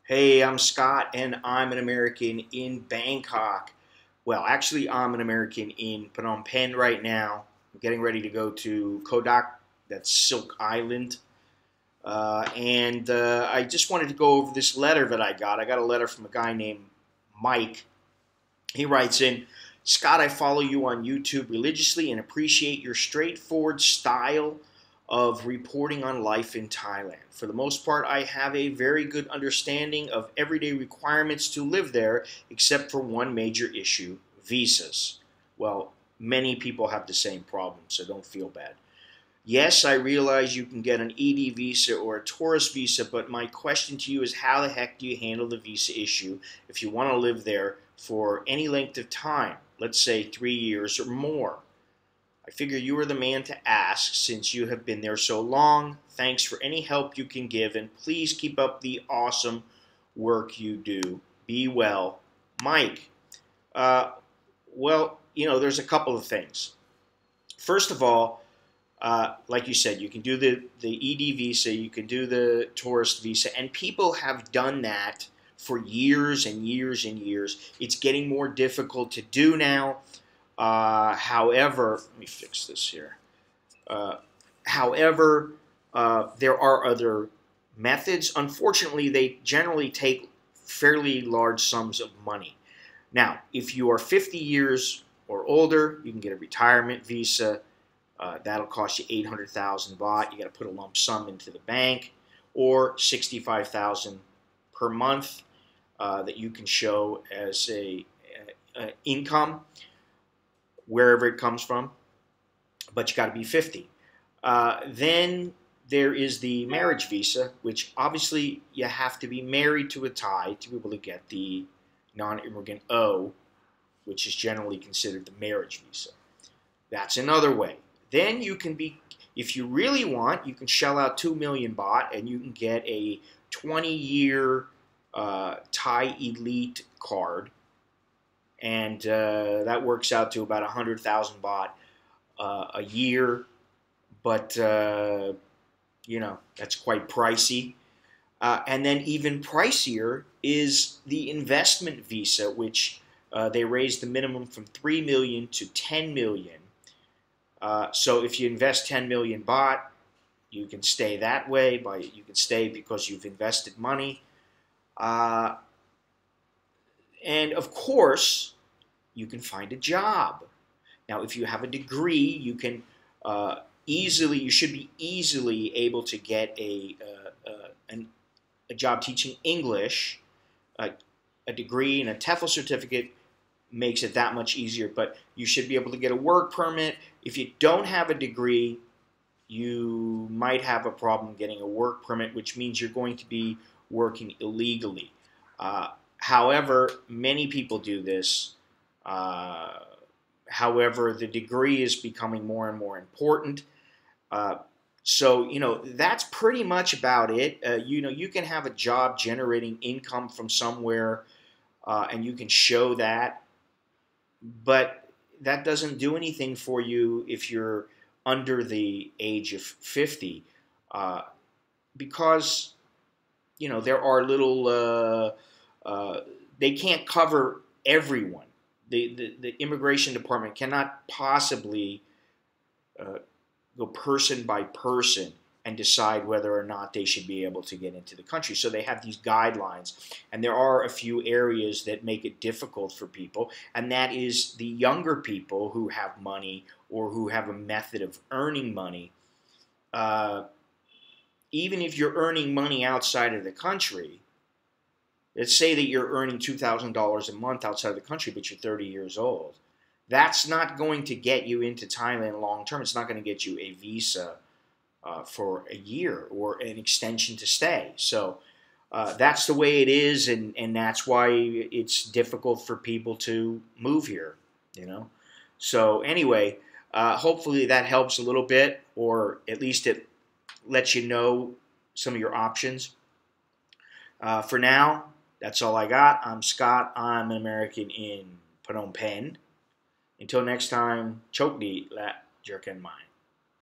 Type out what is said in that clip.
Hey, I'm Scott, and I'm an American in Bangkok. Well, actually, I'm an American in Phnom Penh right now. I'm getting ready to go to Kodak, that's Silk Island. And I just wanted to go over this letter that I got. I got a letter from a guy named Mike. He writes in, Scott, I follow you on YouTube religiously and appreciate your straightforward style of reporting on life in Thailand. For the most part, I have a very good understanding of everyday requirements to live there, except for one major issue, visas. Well, many people have the same problem, so don't feel bad. Yes, I realize you can get an ED visa or a tourist visa, but my question to you is how the heck do you handle the visa issue if you want to live there for any length of time, let's say 3 years or more? I figure you are the man to ask since you have been there so long. Thanks for any help you can give, and please keep up the awesome work you do. Be well, Mike. Uh, there's a couple of things. First of all, like you said, you can do the ED visa, you can do the tourist visa, and people have done that for years and years and years. It's getting more difficult to do now. However, let me fix this here. However, there are other methods. Unfortunately, they generally take fairly large sums of money. Now, if you are 50 years or older, you can get a retirement visa. That'll cost you 800,000 baht. You got to put a lump sum into the bank, or 65,000 per month that you can show as a income wherever it comes from. But you got to be 50. Then there is the marriage visa, which obviously you have to be married to a Thai to be able to get the non-immigrant O, which is generally considered the marriage visa. That's another way. Then you can be, if you really want, you can shell out 2 million baht and you can get a 20-year Thai elite card. And that works out to about 100,000 baht a year. But, that's quite pricey. And then even pricier is the investment visa, which they raised the minimum from 3 million to 10 million. So if you invest 10 million baht, you can stay that way. You can stay because you've invested money. And of course, you can find a job. Now, if you have a degree, you can you should be easily able to get a job teaching English. A degree and a TEFL certificate makes it that much easier, but you should be able to get a work permit. If you don't have a degree, you might have a problem getting a work permit, which means you're going to be working illegally. However, many people do this. However, the degree is becoming more and more important. So, that's pretty much about it. You can have a job generating income from somewhere, and you can show that. But that doesn't do anything for you if you're under the age of 50, because, there are they can't cover everyone. The immigration department cannot possibly go person by person and decide whether or not they should be able to get into the country. So they have these guidelines, and there are a few areas that make it difficult for people, and that is the younger people who have money or who have a method of earning money. Even if you're earning money outside of the country, let's say that you're earning $2,000 a month outside of the country, but you're 30 years old. That's not going to get you into Thailand long term. It's not going to get you a visa for a year or an extension to stay. So that's the way it is, and that's why it's difficult for people to move here, So anyway, hopefully that helps a little bit, or at least it lets you know some of your options. For now, that's all I got. I'm Scott. I'm an American in Phnom Penh. Until next time, chok di la jerkin mai.